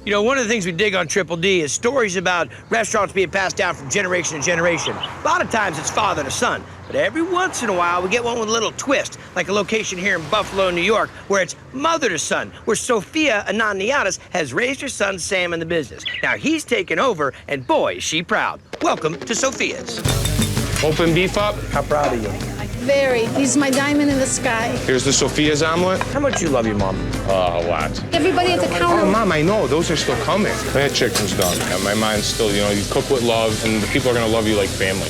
You know, one of the things we dig on Triple D is stories about restaurants being passed down from generation to generation. A lot of times it's father to son, but every once in a while we get one with a little twist, like a location here in Buffalo, New York, where it's mother to son, where Sophia Ananiatis has raised her son Sam in the business. Now he's taken over, and boy, is she proud. Welcome to Sophia's. Open beef up. How proud are you? Very. He's my diamond in the sky. Here's the Sophia's omelet. How much you love your mom? Oh, a lot. Everybody at the counter. Oh, Mom, I know. Those are still coming. That chicken's done. And my mind's still, you know, you cook with love, and the people are going to love you like family.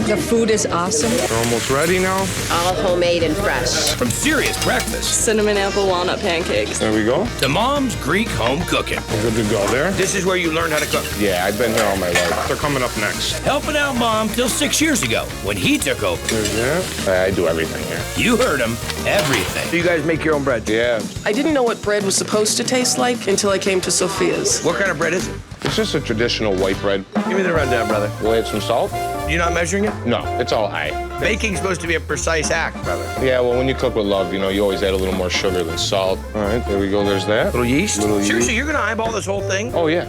The food is awesome. They're almost ready now. All homemade and fresh. From serious breakfast Cinnamon apple walnut pancakes. There we go. to mom's Greek home cooking. We're good to go there. This is where you learn how to cook. Yeah, I've been here all my life. They're coming up next. Helping out mom till 6 years ago when he took over. There's that. I do everything here. You heard him, everything. So you guys make your own bread? Yeah. I didn't know what bread was supposed to taste like until I came to Sophia's. What kind of bread is it? It's just a traditional white bread. Give me the rundown, brother. We'll add some salt. You're not measuring it? No, it's all high. Baking's supposed to be a precise act, brother. Yeah, well, when you cook with love, you know, you always add a little more sugar than salt. All right, there we go. There's that. Little yeast? Little yeast. Seriously, you're gonna eyeball this whole thing? Oh, yeah.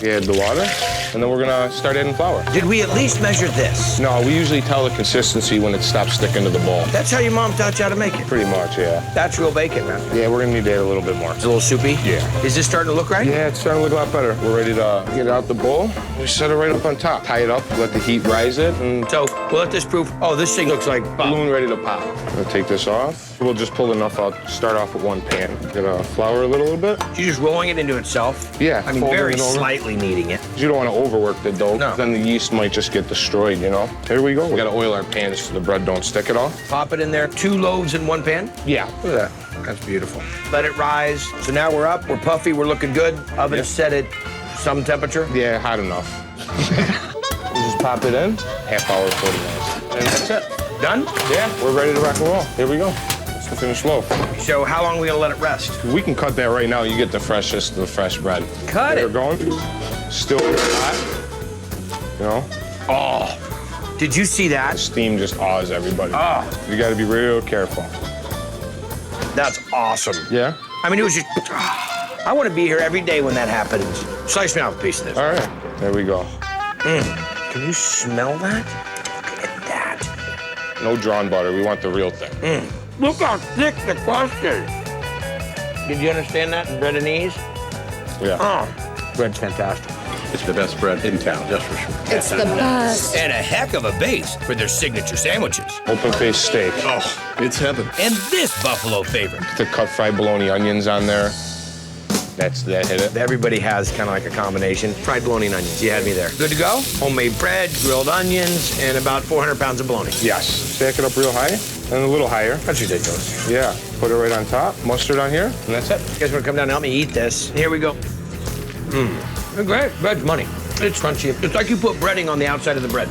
You add the water, and then we're gonna start adding flour. Did we at least measure this? No, we usually tell the consistency when it stops sticking to the bowl. That's how your mom taught you how to make it. Pretty much, yeah. That's real bacon, man. Yeah, we're gonna need to add a little bit more. It's a little soupy? Yeah. Is this starting to look right? Yeah, it's starting to look a lot better. We're ready to get it out the bowl. We set it right up on top. Tie it up, let the heat rise it, and So we'll let this proof. Oh, this thing looks like balloon ready to pop. We'll take this off. We'll just pull enough out. Start off with one pan. Gonna flour a little bit. You're just rolling it into itself? Yeah, I mean, folding very it over. slightly kneading it. You don't want to overwork the dough. No. Then the yeast might just get destroyed, you know? Here we go. We gotta oil our pans so the bread don't stick at all. Pop it in there. 2 loaves in 1 pan? Yeah. Look at that. That's beautiful. Let it rise. So now we're up. We're puffy. We're looking good. Oven set at some temperature. Yeah, hot enough. We'll just pop it in. Half hour, 40 minutes. And that's it. Done? Yeah, we're ready to rock and roll. Here we go. It's the finished loaf. So how long are we gonna let it rest? We can cut that right now. You get the freshest of the fresh bread. Cut They're it. going. Still hot. You know? Oh, did you see that? Steam just awes everybody. Oh, You gotta be real careful. that's awesome. Yeah? I mean, it was just, I want to be here every day when that happens. Slice me off a piece of this. All right. There we go. Can you smell that? Look at that. No drawn butter. We want the real thing. Look how thick the crust is. Did you understand that in Breadinese? Yeah. Oh, bread's fantastic. It's the best bread in town, just for sure. It's the best. And a heck of a base for their signature sandwiches. Open-faced steak. Oh, it's heaven. And this Buffalo favorite. The cut fried bologna onions on there. That hit it. Everybody has kind of like a combination. Fried bologna and onions. You had me there. Good to go? Homemade bread, grilled onions, and about 400 pounds of bologna. Yes. Stack it up real high and a little higher. That's ridiculous. Yeah. Put it right on top. Mustard on here, and that's it. You guys want to come down and help me eat this? Here we go. Great. Bread's money. It's crunchy. It's like you put breading on the outside of the bread.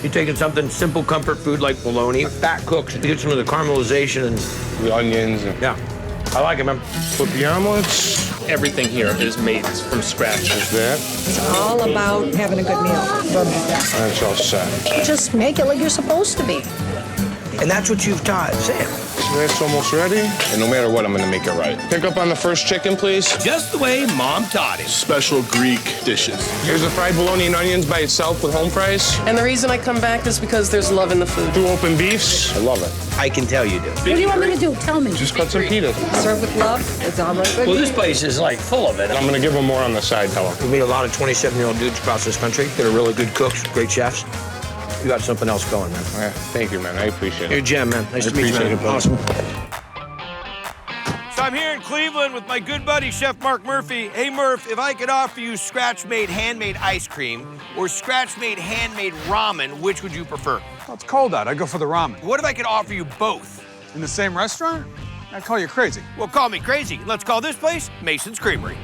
You're taking something simple comfort food like bologna, fat cooks to get some of the caramelization and The onions. And yeah. I like it, man. put the omelets. Everything here is made from scratch. There's that. It's all about having a good meal. And it's all set. Just make it like you're supposed to be. And that's what you've taught Sam. So that's almost ready. And no matter what, I'm gonna make it right. Pick up on the first chicken, please. Just the way Mom taught him. Special Greek dishes. Here's the fried bologna and onions by itself with home fries. And the reason I come back is because there's love in the food. 2 open beefs. I love it. I can tell you do. What do you want me to do? Tell me. Just cut some pitas. Serve with love. It's all right. Well, this place is like full of it. I'm gonna give them more on the side, tell them. We meet a lot of 27-year-old dudes across this country that are really good cooks, great chefs. You got something else going, man. Yeah, thank you, man. I appreciate You're a it. gem, man. Nice to meet you, appreciate man. it, brother. Awesome. So I'm here in Cleveland with my good buddy, Chef Mark Murphy. Hey, Murph, if I could offer you scratch-made, handmade ice cream or scratch-made, handmade ramen, which would you prefer? Well, it's cold out. I'd go for the ramen. What if I could offer you both? In the same restaurant? I'd call you crazy. Well, call me crazy. Let's call this place Mason's Creamery.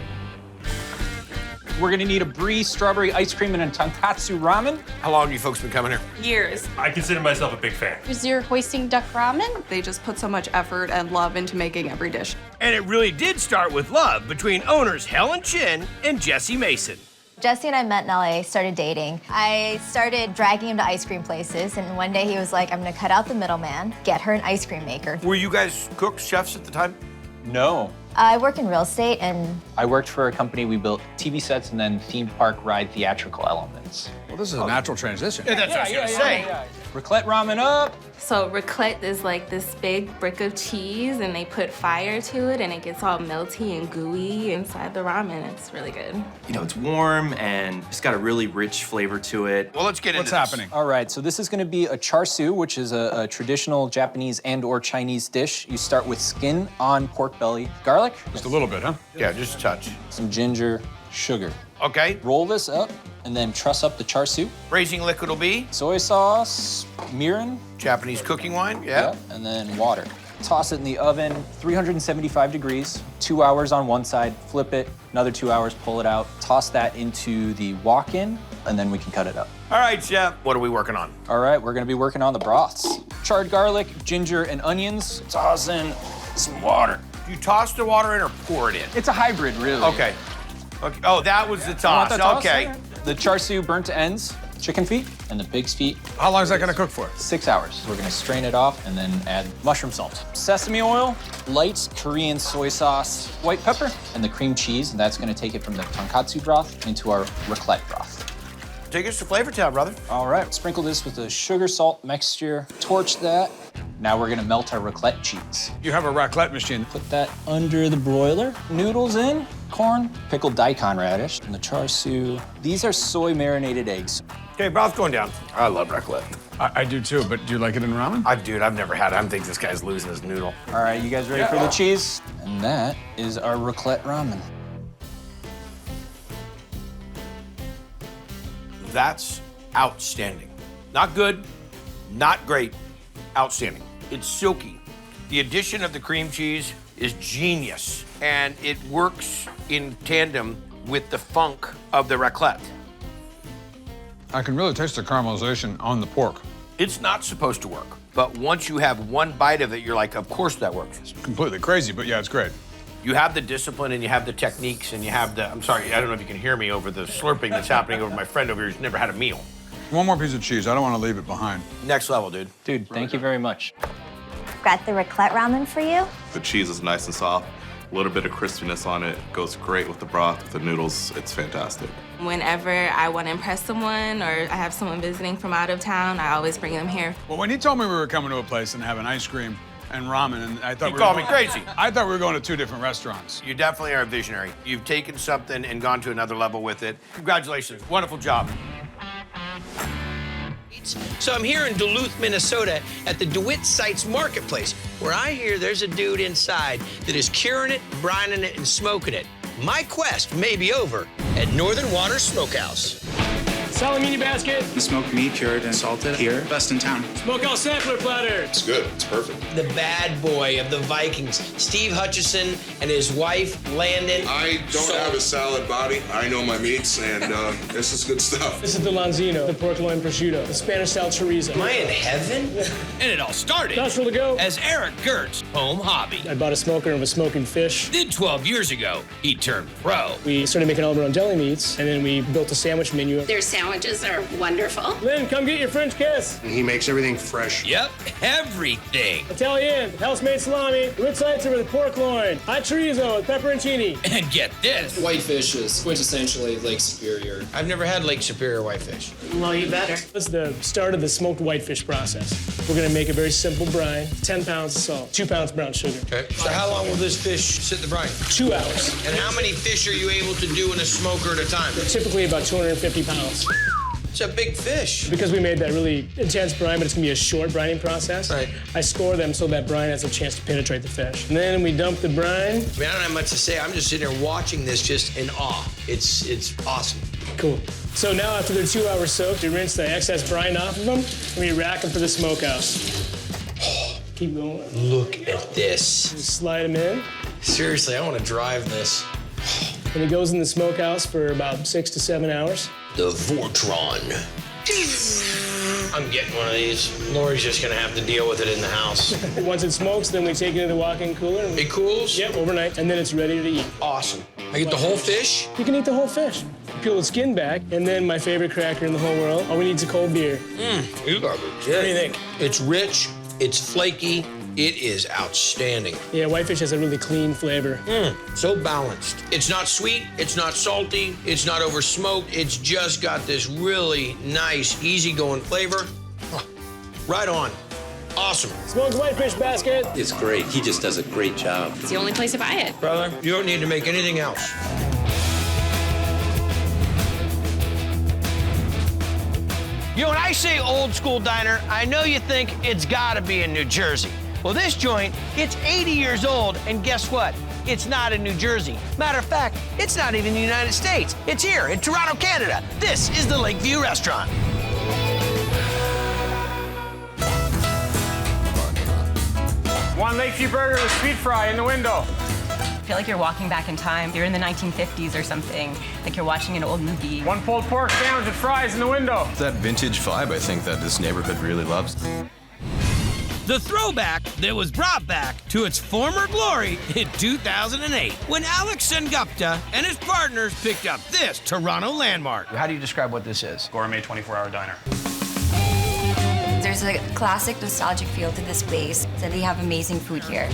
We're gonna need a brie, strawberry ice cream, and a tonkatsu ramen. How long have you folks been coming here? Years. I consider myself a big fan. Is your hoisting duck ramen? They just put so much effort and love into making every dish. And it really did start with love between owners Helen Chin and Jesse Mason. Jesse and I met in LA, started dating. I started dragging him to ice cream places, and one day he was like, I'm gonna cut out the middleman, get her an ice cream maker. Were you guys cooks, chefs at the time? No, I work in real estate and I worked for a company. We built TV sets and then theme park ride theatrical elements. Well, this is a natural transition. Yeah, that's what I was gonna say. Raclette ramen up. So raclette is like this big brick of cheese, and they put fire to it, and it gets all melty and gooey inside the ramen. It's really good. You know, it's warm and it's got a really rich flavor to it. Well, let's get into What's happening? All right, so this is gonna be a char siu, which is a traditional Japanese and or Chinese dish. You start with skin on pork belly, garlic, Just a little bit, huh? Yeah, just a touch. some ginger, sugar. Okay. Roll this up and then truss up the char siu. Braising liquid will be Soy sauce, mirin, Japanese cooking wine. Yeah. and then water. Toss it in the oven, 375 degrees, 2 hours on one side, flip it, another 2 hours, pull it out, toss that into the walk-in, and then we can cut it up. All right, chef. What are we working on? All right, we're gonna be working on the broths. Charred garlic, ginger, and onions. Toss in some water. You toss the water in or pour it in? It's a hybrid, really. Okay. Okay. Oh, that was the Want toss. that toss? Okay. The char siu burnt ends, chicken feet, and the pig's feet. How long is that gonna cook for? 6 hours. We're gonna strain it off and then add mushroom salt. Sesame oil, light Korean soy sauce, white pepper, and the cream cheese. And that's gonna take it from the tonkatsu broth into our raclette broth. Take us to Flavor Town, brother. All right, sprinkle this with the sugar salt mixture, torch that. Now we're gonna melt our raclette cheese. You have a raclette machine. Put that under the broiler. Noodles in, corn, pickled daikon radish, and the char siu. These are soy marinated eggs. Okay, broth's going down. I love raclette. I do too, but do you like it in ramen? I've never had it. I think this guy's losing his noodle. All right, you guys ready for the cheese? And that is our raclette ramen. That's outstanding. Not good, not great, outstanding. It's silky. The addition of the cream cheese is genius, and it works in tandem with the funk of the raclette. I can really taste the caramelization on the pork. It's not supposed to work, but once you have one bite of it, you're like, of course that works. It's completely crazy, but yeah, it's great. You have the discipline and you have the techniques and you have the, I'm sorry, I don't know if you can hear me over the slurping that's happening over my friend over here who's never had a meal. One more piece of cheese. I don't want to leave it behind. Next level, dude. Dude, thank you very much. got the raclette ramen for you. The cheese is nice and soft. A little bit of crispiness on it. Goes great with the broth, with the noodles. It's fantastic. Whenever I want to impress someone or I have someone visiting from out of town, I always bring them here. Well, when he told me we were coming to a place and having ice cream and ramen, and I thought You called me crazy. I thought we were going to 2 different restaurants. You definitely are a visionary. You've taken something and gone to another level with it. Congratulations. Wonderful job. So I'm here in Duluth, Minnesota at the DeWitt Sites Marketplace, where I hear there's a dude inside that is curing it, brining it, and smoking it. My quest may be over at Northern Water Smokehouse. Salamini basket. The smoked meat, cured and salted here. Best in town. Smokehouse sampler platter. It's good. It's perfect. The bad boy of the Vikings, Steve Hutchison and his wife, Landon. I don't have a salad body. I know my meats, and this is good stuff. This is the Lanzino, the pork loin prosciutto, the Spanish-style chorizo. Am I in heaven? And it all started Natural to go. as Eric Gert's home hobby. I bought a smoker of a smoking fish. Then 12 years ago, he turned pro. We started making all of our own deli meats, and then we built a sandwich menu. Their sandwiches are wonderful. Lynn, come get your French kiss. And he makes everything fresh. Yep, everything. Italian, house-made salami, root sides with pork loin, hot chorizo with pepperoncini. And get this. Whitefish is quintessentially Lake Superior. I've never had Lake Superior whitefish. Well, you better. This is the start of the smoked whitefish process. We're gonna make a very simple brine, 10 pounds of salt, 2 pounds brown sugar. Okay. So how long will this fish sit in the brine? 2 hours. And how many fish are you able to do in a smoker at a time? Typically about 250 pounds. It's a big fish. Because we made that really intense brine, but it's gonna be a short brining process. Right. I score them so that brine has a chance to penetrate the fish. And then we dump the brine. I mean, I don't have much to say. I'm just sitting here watching this just in awe. It's awesome. Cool. So now after they're 2 hours soaked, we rinse the excess brine off of them, and we rack them for the smokehouse. Keep going. Look at this. Just slide them in. Seriously, I want to drive this. And it goes in the smokehouse for about 6 to 7 hours. The Vortron. I'm getting one of these. Lori's just gonna have to deal with it in the house. Once it smokes, then we take it into the walk-in cooler. It cools? Yep, overnight, and then it's ready to eat. Awesome. I get the whole fish? You can eat the whole fish. Peel the skin back, and then my favorite cracker in the whole world, all we need is a cold beer. You got it. What do you think? It's rich, it's flaky, It is outstanding. Yeah, Whitefish has a really clean flavor. So balanced. It's not sweet, it's not salty, it's not over smoked. It's just got this really nice, easygoing flavor. Right on. Awesome. Smoked whitefish basket. It's great. He just does a great job. It's the only place to buy it. Brother, you don't need to make anything else. You know, when I say old school diner, I know you think it's gotta be in New Jersey. Well, this joint, it's 80 years old, and guess what? It's not in New Jersey. Matter of fact, it's not even in the United States. It's here in Toronto, Canada. This is the Lakeview Restaurant. One Lakeview burger with sweet fry in the window. I feel like you're walking back in time. You're in the 1950s or something, like you're watching an old movie. One pulled pork sandwich with fries in the window. That vintage vibe, I think, that this neighborhood really loves. The throwback that was brought back to its former glory in 2008 when Alex Sengupta and his partners picked up this Toronto landmark. How do you describe what this is? Gourmet 24-hour diner. There's a classic nostalgic feel to this place, and they have amazing food here.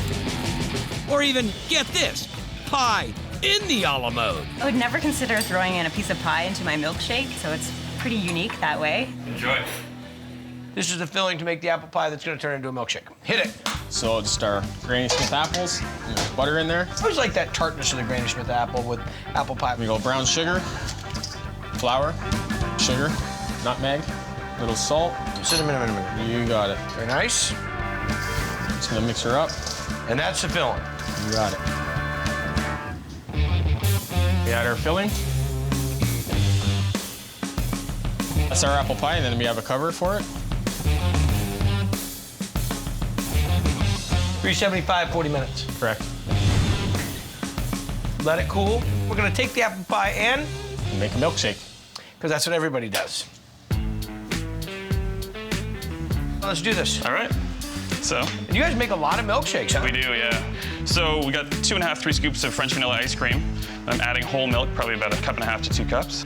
Or even, get this, pie in the a la mode. I would never consider throwing in a piece of pie into my milkshake, so it's pretty unique that way. Enjoy. This is the filling to make the apple pie that's gonna turn into a milkshake. Hit it. So just our Granny Smith apples, butter in there. I always like that tartness of the Granny Smith apple with apple pie. We go brown sugar, flour, sugar, nutmeg, little salt. Cinnamon. You got it. Very nice. Just gonna mix her up. And that's the filling. You got it. We add our filling. That's our apple pie, and then we have a cover for it. 375, 40 minutes. Correct. Let it cool. We're gonna take the apple pie and make a milkshake. Because that's what everybody does. Let's do this. All right. So. And you guys make a lot of milkshakes, huh? We do, yeah. So we got 2.5, 3 scoops of French vanilla ice cream. I'm adding whole milk, probably about 1.5 cups to 2 cups.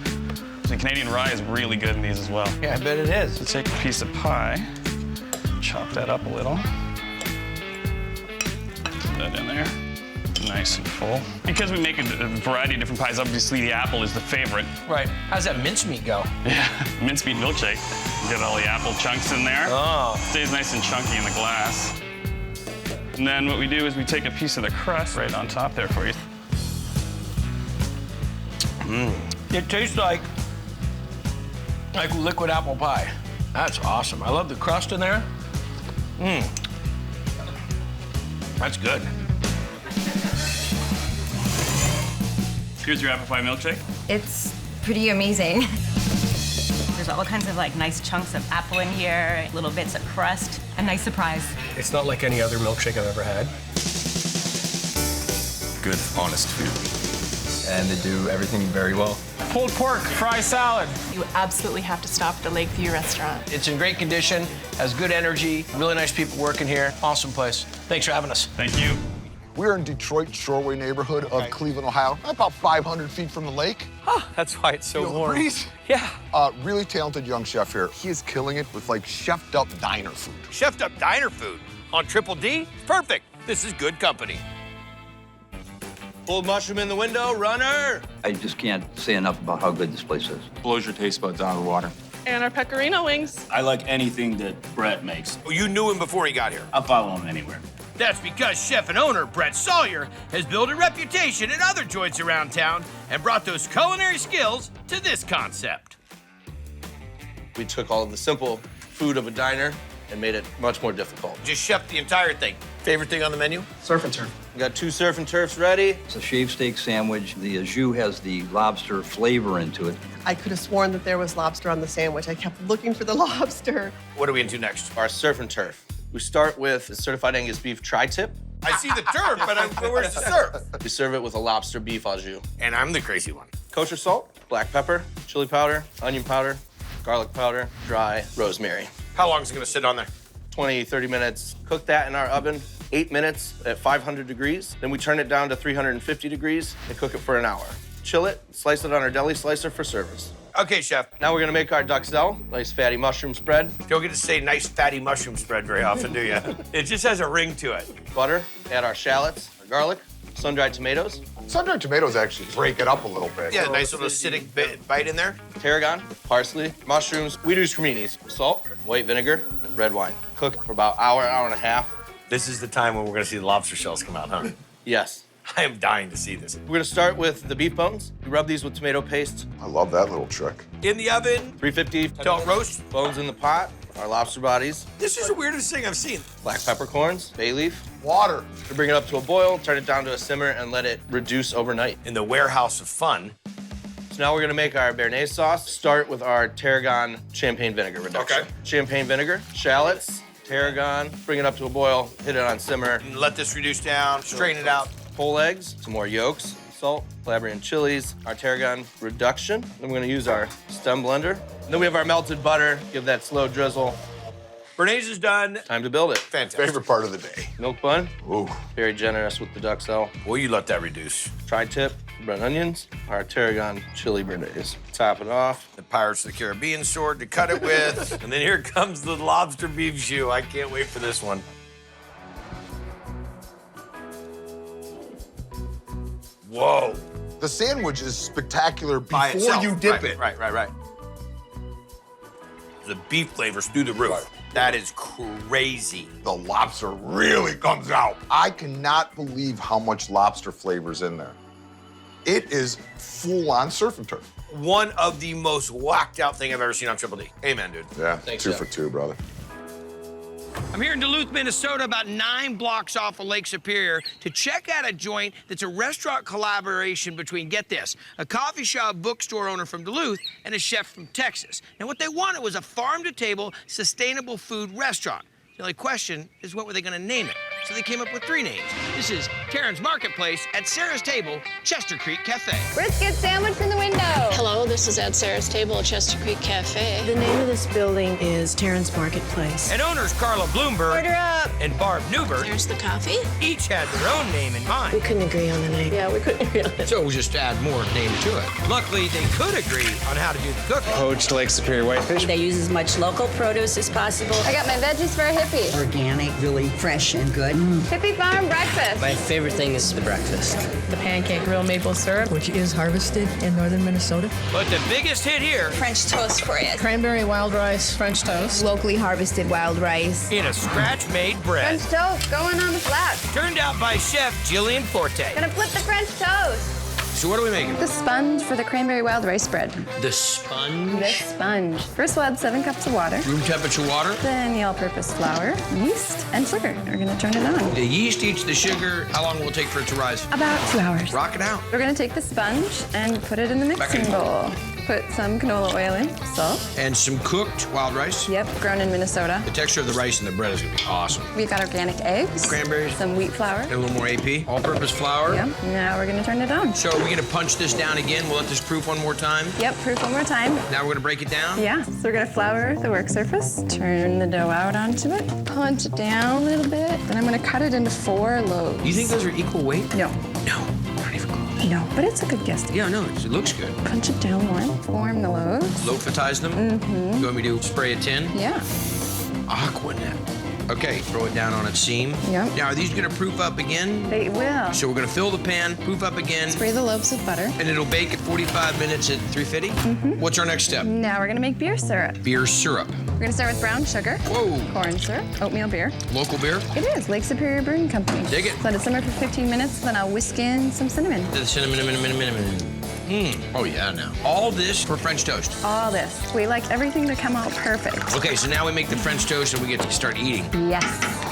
The Canadian rye is really good in these as well. Yeah, I bet it is. So take a piece of pie, chop that up a little. Put that in there. Nice and full. Because we make a variety of different pies, obviously the apple is the favorite. Right. How's that mincemeat go? Yeah, mincemeat milkshake. You get all the apple chunks in there. Oh. Stays nice and chunky in the glass. And then what we do is we take a piece of the crust right on top there for you. It tastes like liquid apple pie. That's awesome. I love the crust in there. That's good. Here's your apple pie milkshake. It's pretty amazing. There's all kinds of like nice chunks of apple in here, little bits of crust. A nice surprise. It's not like any other milkshake I've ever had. Good, honest food. And they do everything very well. Pulled pork, fry salad. You absolutely have to stop at the Lakeview Restaurant. It's in great condition, has good energy, really nice people working here. Awesome place. Thanks for having us. Thank you. We're in Detroit, Shoreway neighborhood of Cleveland, Ohio, about 500 feet from the lake. That's why it's so Feel the warm. breeze? Yeah. Really talented young chef here. He is killing it with like chefed up diner food. Chefed up diner food on Triple D? Perfect. This is good company. Pulled mushroom in the window, runner. I just can't say enough about how good this place is. Blows your taste buds out of the water. And our pecorino wings. I like anything that Brett makes. Oh, you knew him before he got here. I'll follow him anywhere. That's because chef and owner Brett Sawyer has built a reputation at other joints around town and brought those culinary skills to this concept. We took all of the simple food of a diner and made it much more difficult. Just chef the entire thing. Favorite thing on the menu? Surf and turf. We got 2 surf and turfs ready. It's a shaved steak sandwich. The au jus has the lobster flavor into it. I could have sworn that there was lobster on the sandwich. I kept looking for the lobster. What are we into next? Our surf and turf. We start with the certified Angus beef tri-tip. I see the turf, but where's the surf? We serve it with a lobster beef au jus. And I'm the crazy one. Kosher salt, black pepper, chili powder, onion powder, garlic powder, dry rosemary. How long is it gonna sit on there? 20, 30 minutes. Cook that in our oven, 8 minutes at 500 degrees. Then we turn it down to 350 degrees and cook it for an hour. Chill it, slice it on our deli slicer for service. Okay, chef. Now we're gonna make our duxelle, nice fatty mushroom spread. You don't get to say nice fatty mushroom spread very often, do you? It just has a ring to it. Butter, add our shallots, our garlic, sun-dried tomatoes. Sun-dried tomatoes actually break it up a little bit. Yeah, nice little acidic bite in there. Tarragon, parsley, mushrooms. We do creminis. Salt, white vinegar, red wine. Cook for about hour and a half. This is the time when we're gonna see the lobster shells come out, huh? Yes. I am dying to see this. We're gonna start with the beef bones. We rub these with tomato paste. I love that little trick. In the oven. 350. Don't roast. Bones in the pot. Our lobster bodies. This is the weirdest thing I've seen. Black peppercorns, bay leaf. Water. We bring it up to a boil, turn it down to a simmer, and let it reduce overnight. In the warehouse of fun. So now we're gonna make our béarnaise sauce. Start with our tarragon champagne vinegar reduction. Okay. Champagne vinegar, shallots, tarragon, bring it up to a boil, hit it on simmer. And let this reduce down, strain it out. Whole eggs, some more yolks, salt, Calabrian chilies, our tarragon reduction. Then we're gonna use our stem blender. And then we have our melted butter, give that slow drizzle. Béarnaise is done. Time to build it. Fantastic. Favorite part of the day. Milk bun. Ooh. Very generous with the duxelle. Well, you let that reduce. Tri-tip, red onions, our tarragon chili béarnaise. Top it off. The Pirates of the Caribbean sword to cut it with. And then here comes the lobster beef jus. I can't wait for this one. Whoa. The sandwich is spectacular By before itself. you dip it. Right. The beef flavors through the roof. Right. That is crazy. The lobster really comes out. I cannot believe how much lobster flavor's in there. It is full-on surf and turf. One of the most whacked out thing I've ever seen on Triple D. Amen, dude. Yeah, Thanks, two Jeff. for two, brother. I'm here in Duluth, Minnesota, about 9 blocks off of Lake Superior, to check out a joint that's a restaurant collaboration between, get this, a coffee shop bookstore owner from Duluth and a chef from Texas. And what they wanted was a farm-to-table, sustainable food restaurant. The only question is, what were they gonna name it? So they came up with 3 names. This is Karen's Marketplace at Sarah's Table, Chester Creek Cafe. Brisket sandwich in the window. Hello, this is at Sarah's Table at Chester Creek Cafe. The name of this building is Terrence Marketplace. And owners Carla Bloomberg Order up. and Barb Newberg There's the coffee. each had their own name in We mind. couldn't agree on the name. Yeah, we couldn't agree on it. So we'll just add more name to it. Luckily, they could agree on how to do the cooking. Poached Lake Superior Whitefish. They use as much local produce as possible. I got my veggies for a hippie. Organic, really fresh and good. Hippie Farm breakfast. My favorite thing is the breakfast. The pancake real maple syrup. Which is harvested in northern Minnesota. But the biggest hit here, French toast for you. Cranberry wild rice French toast. Locally harvested wild rice. in a scratch-made bread. French toast going on the flat. Turned out by Chef Jillian Forte. Gonna flip the French toast. So what are we making? The sponge for the cranberry wild rice spread. The sponge? This sponge. First we'll add 7 cups of water. Room temperature water? Then the all-purpose flour, yeast, and sugar. We're gonna turn it on. The yeast eats the sugar. How long will it take for it to rise? About 2 hours. Rock it out. We're gonna take the sponge and put it in the Back mixing in. bowl. Put some canola oil in, salt. And some cooked wild rice? Yep, grown in Minnesota. The texture of the rice and the bread is gonna be awesome. We've got organic eggs. Cranberries. Some wheat flour. And a little more AP. All-purpose flour. Yep, now we're gonna turn it on. So are we gonna punch this down again? We'll let this proof one more time? Yep, proof one more time. Now we're gonna break it down? Yeah, so we're gonna flour the work surface, turn the dough out onto it, punch it down a little bit, then I'm gonna cut it into 4 loaves. Do you think those are equal weight? No. No, not even close. No, but it's a good guess. Yeah, no, it looks good. Punch it down one, form the loaves. Loafize them? Mm-hmm. You want me to spray a tin? Yeah. Aquanet. Okay, throw it down on its seam. Yep. Now, are these gonna proof up again? They will. So we're gonna fill the pan, proof up again, Spray the loaves with butter. and it'll bake at 45 minutes at 350? Mm-hmm. What's our next step? Now we're gonna make beer syrup. Beer syrup. We're gonna start with brown sugar. Whoa. Corn syrup, oatmeal beer. Local beer? It is, Lake Superior Brewing Company. Dig it. Let it simmer for 15 minutes, then I'll whisk in some cinnamon. The cinnamon. Oh, yeah, now. All this for French toast. All this. We like everything to come out perfect. Okay, so now we make the French toast and we get to start eating. Yes.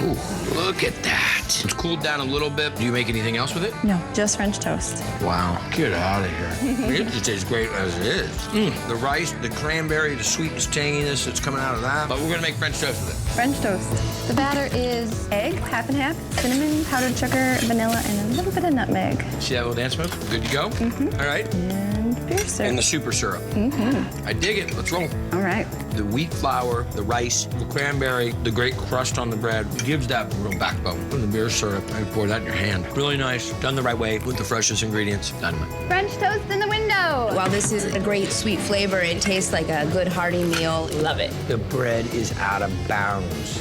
Ooh, look at that. It's cooled down a little bit. Do you make anything else with it? No, just French toast. Wow, get out of here. It just tastes great as it is. The rice, the cranberry, the sweetness, tanginess that's coming out of that. But we're gonna make French toast with it. French toast. The batter is egg, half and half, cinnamon, powdered sugar, vanilla, and a little bit of nutmeg. See that little dance move? Good to go? Mm-hmm. All right. And beer syrup. And the super syrup. Mm-hmm. I dig it. Let's roll. All right. The wheat flour, the rice, the cranberry, the great crust on the bread gives that real backbone. And the beer syrup, I pour that in your hand. Really nice, done the right way with the freshest ingredients. Dynamite. French toast in the window. Hello. While this is a great sweet flavor, it tastes like a good hearty meal. Love it. The bread is out of bounds.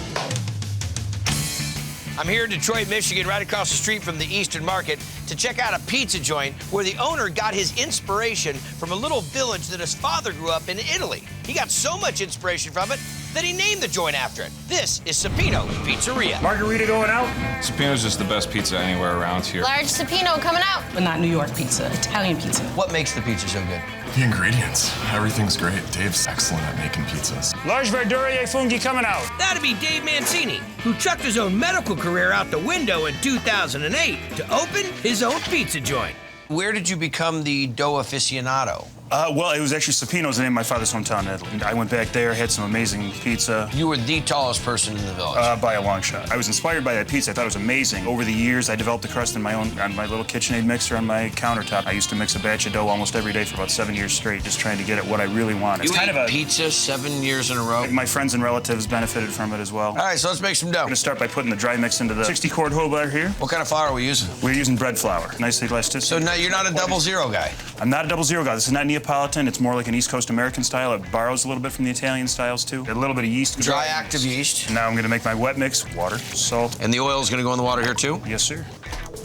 I'm here in Detroit, Michigan, right across the street from the Eastern Market, to check out a pizza joint where the owner got his inspiration from a little village that his father grew up in Italy. He got so much inspiration from it that he named the joint after it. This is Sapino's Pizzeria. Margarita going out? Sapino's just the best pizza anywhere around here. Large Sapino coming out. But not New York pizza, Italian pizza. What makes the pizza so good? The ingredients. Everything's great. Dave's excellent at making pizzas. Large verdure fungi coming out. That'd be Dave Mancini, who chucked his own medical career out the window in 2008 to open his own pizza joint. Where did you become the dough aficionado? Well, it was actually Sapino's, the name of my father's hometown, Italy. I went back there, had some amazing pizza. You were the tallest person in the village. By a long shot. I was inspired by that pizza. I thought it was amazing. Over the years, I developed the crust on my little KitchenAid mixer on my countertop. I used to mix a batch of dough almost every day for about 7 years straight, just trying to get at what I really wanted. You ate pizza 7 years in a row? My friends and relatives benefited from it as well. All right, so let's make some dough. I'm gonna start by putting the dry mix into the 60-quart whole bar here. What kind of flour are we using? We're using bread flour. Nice elasticity. So now you're not a 00 guy? I'm not a 00 guy. This is not Neapolitan. It's more like an East Coast American style. It borrows a little bit from the Italian styles too. A little bit of yeast. Dry active yeast. And now I'm gonna make my wet mix, water, salt. And the oil is gonna go in the water here too? Yes, sir.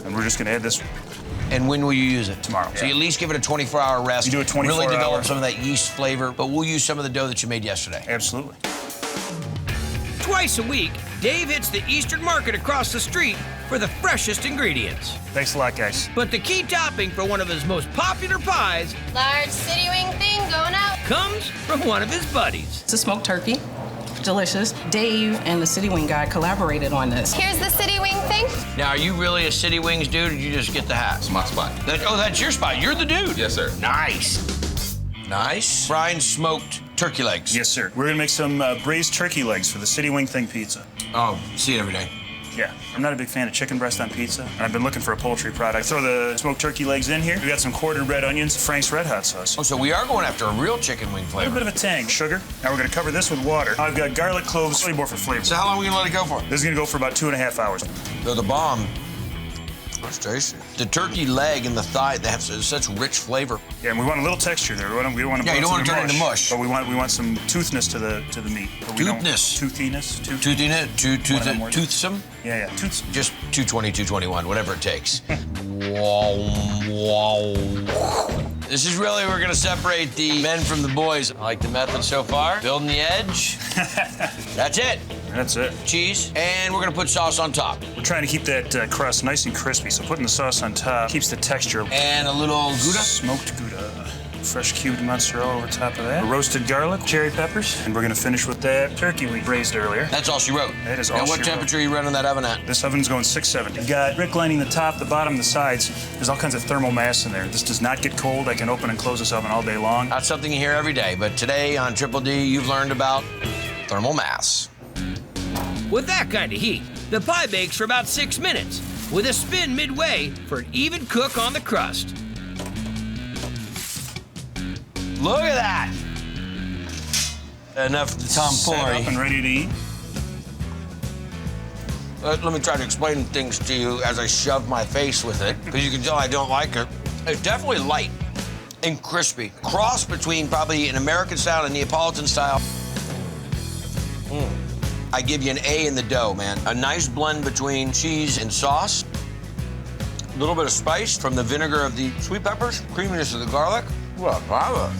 And we're just gonna add this. And when will you use it? Tomorrow. So you at least give it a 24-hour rest. You do a 24-hour. Really develop some of that yeast flavor, but we'll use some of the dough that you made yesterday. Absolutely. Twice a week, Dave hits the Eastern Market across the street for the freshest ingredients. Thanks a lot, guys. But the key topping for one of his most popular pies, Large city wing thing going out. comes from one of his buddies. It's a smoked turkey. Delicious. Dave and the City Wing guy collaborated on this. Here's the city wing thing. Now, are you really a City Wings dude, or did you just get the hat? It's my spot. That's your spot. You're the dude. Yes, sir. Nice. Nice. Brian smoked turkey legs. Yes, sir. We're gonna make some braised turkey legs for the City Wing Thing pizza. Oh, see it every day. Yeah, I'm not a big fan of chicken breast on pizza, and I've been looking for a poultry product. Throw the smoked turkey legs in here. We got some quartered red onions, Frank's Red Hot sauce. Oh, so we are going after a real chicken wing A flavor. little bit of a tang. Sugar. Now we're gonna cover this with water. I've got garlic cloves, slightly more for flavor. So how long are we gonna let it go for? This is gonna go for about 2.5 hours. They're the bomb. That's tasty. The turkey leg and the thigh, they have such rich flavor. Yeah, and we want a little texture there. We don't want to. Yeah, you don't want to turn it into mush. But we want some toothness to the meat. Toothness. Toothiness. Toothiness. Toothsome. Yeah, toothsome. Just 220, 221, whatever it takes. Wow. This is really where we're gonna separate the men from the boys. I like the method so far. Building the edge. That's it. That's it. Cheese, and we're gonna put sauce on top. We're trying to keep that crust nice and crispy, so putting the sauce on top keeps the texture. And a little Gouda. Smoked Gouda. Fresh cubed mozzarella over top of that. Roasted garlic, cherry peppers, and we're gonna finish with that turkey we braised earlier. That's all she wrote. That is all she wrote. she And what temperature are you running that oven at? This oven's going 670. You've got brick lining the top, the bottom, the sides. There's all kinds of thermal mass in there. This does not get cold. I can open and close this oven all day long. That's something you hear every day, but today on Triple D, you've learned about thermal mass. With that kind of heat, the pie bakes for about 6 minutes, with a spin midway for an even cook on the crust. Look at that! Enough of the tomfoolery. Set up and ready to eat. Let me try to explain things to you as I shove my face with it, because you can tell I don't like it. It's definitely light and crispy. Cross between probably an American style and Neapolitan style. I give you an A in the dough, man. A nice blend between cheese and sauce. A little bit of spice from the vinegar of the sweet peppers, creaminess of the garlic. Well, bravo.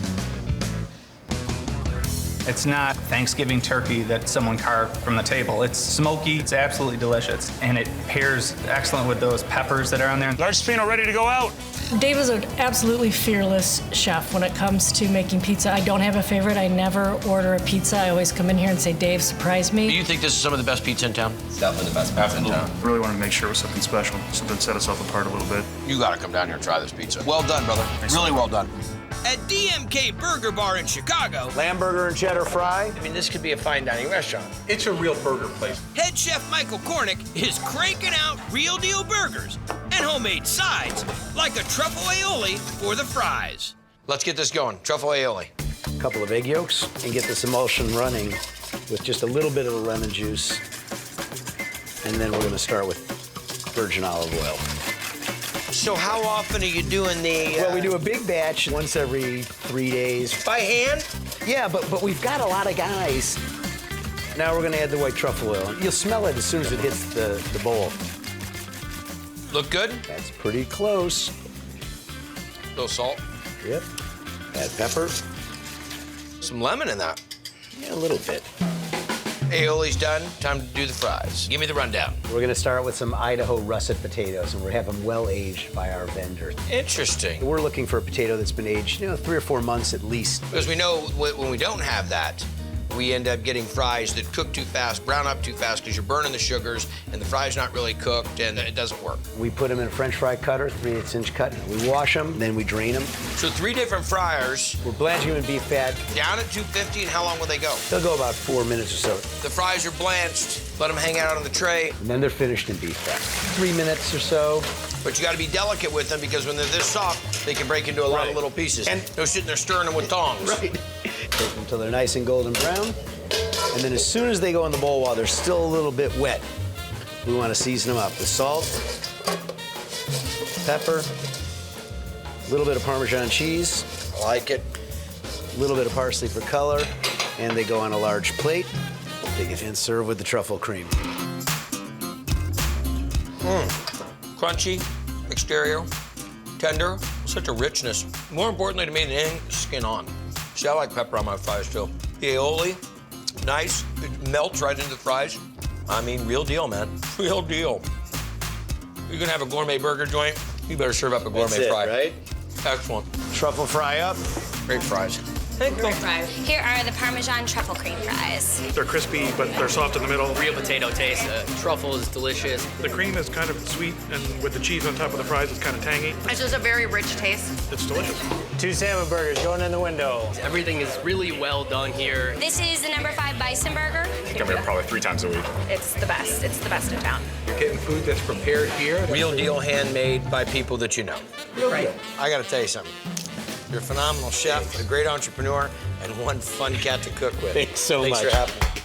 It's not Thanksgiving turkey that someone carved from the table. It's smoky, it's absolutely delicious, and it pairs excellent with those peppers that are on there. Large Spino ready to go out. Dave is an absolutely fearless chef when it comes to making pizza. I don't have a favorite. I never order a pizza. I always come in here and say, Dave, surprise me. Do you think this is some of the best pizza in town? It's definitely the best pizza in town. Really wanted to make sure it was something special, something set us off apart a little bit. You gotta come down here and try this pizza. Well done, brother. Really well done. At DMK Burger Bar in Chicago. Lamb burger and cheddar fry. I mean, this could be a fine dining restaurant. It's a real burger place. Head chef Michael Cornick is cranking out real deal burgers and homemade sides like a truffle aioli for the fries. Let's get this going. Truffle aioli. A couple of egg yolks and get this emulsion running with just a little bit of the lemon juice. And then we're gonna start with virgin olive oil. So how often are you doing the... Well, we do a big batch once every 3 days. By hand? Yeah, but we've got a lot of guys. Now we're gonna add the white truffle oil. You'll smell it as soon as it hits the bowl. Look good? That's pretty close. A little salt. Yep. Add pepper. Some lemon in that. Yeah, a little bit. Aioli's done. Time to do the fries. Give me the rundown. We're gonna start with some Idaho russet potatoes, and we're having them well aged by our vendor. Interesting. We're looking for a potato that's been aged, 3 or 4 months at least. Because we know when we don't have that, we end up getting fries that cook too fast, brown up too fast, because you're burning the sugars, and the fry's not really cooked, and it doesn't work. We put them in a French fry cutter, 3/8 inch cut. We wash them, then we drain them. So 3 different fryers. We're blanching them in beef fat. Down at 250, and how long will they go? They'll go about 4 minutes or so. The fries are blanched. Let them hang out on the tray. And then they're finished in beef fat. 3 minutes or so. But you got to be delicate with them, because when they're this soft, they can break into a lot of little pieces. And no sitting there stirring them with tongs. Right. Take them until they're nice and golden brown. And then as soon as they go in the bowl while they're still a little bit wet, we want to season them up with salt, pepper, a little bit of Parmesan cheese. I like it. A little bit of parsley for color. And they go on a large plate. And serve with the truffle cream. Crunchy exterior, tender, such a richness. More importantly to me than anything, skin on. See, I like pepper on my fries too. The aioli, nice, it melts right into the fries. I mean, real deal, man, real deal. You're gonna have a gourmet burger joint, you better serve up a gourmet fry. Right? Excellent. Truffle fry up. Great fries. Great fries. Here are the Parmesan truffle cream fries. They're crispy, but they're soft in the middle. Real potato taste. Truffle is delicious. The cream is kind of sweet, and with the cheese on top of the fries, it's kind of tangy. It's just a very rich taste. It's delicious. 2 salmon burgers going in the window. Everything is really well done here. This is the number 5 bison burger. I come here probably 3 times a week. It's the best. It's the best in town. You're getting food that's prepared here. Real deal, handmade by people that you know. Right. I gotta tell you something. You're a phenomenal chef, a great entrepreneur, and one fun cat to cook with. Thanks so much. Thanks for having me.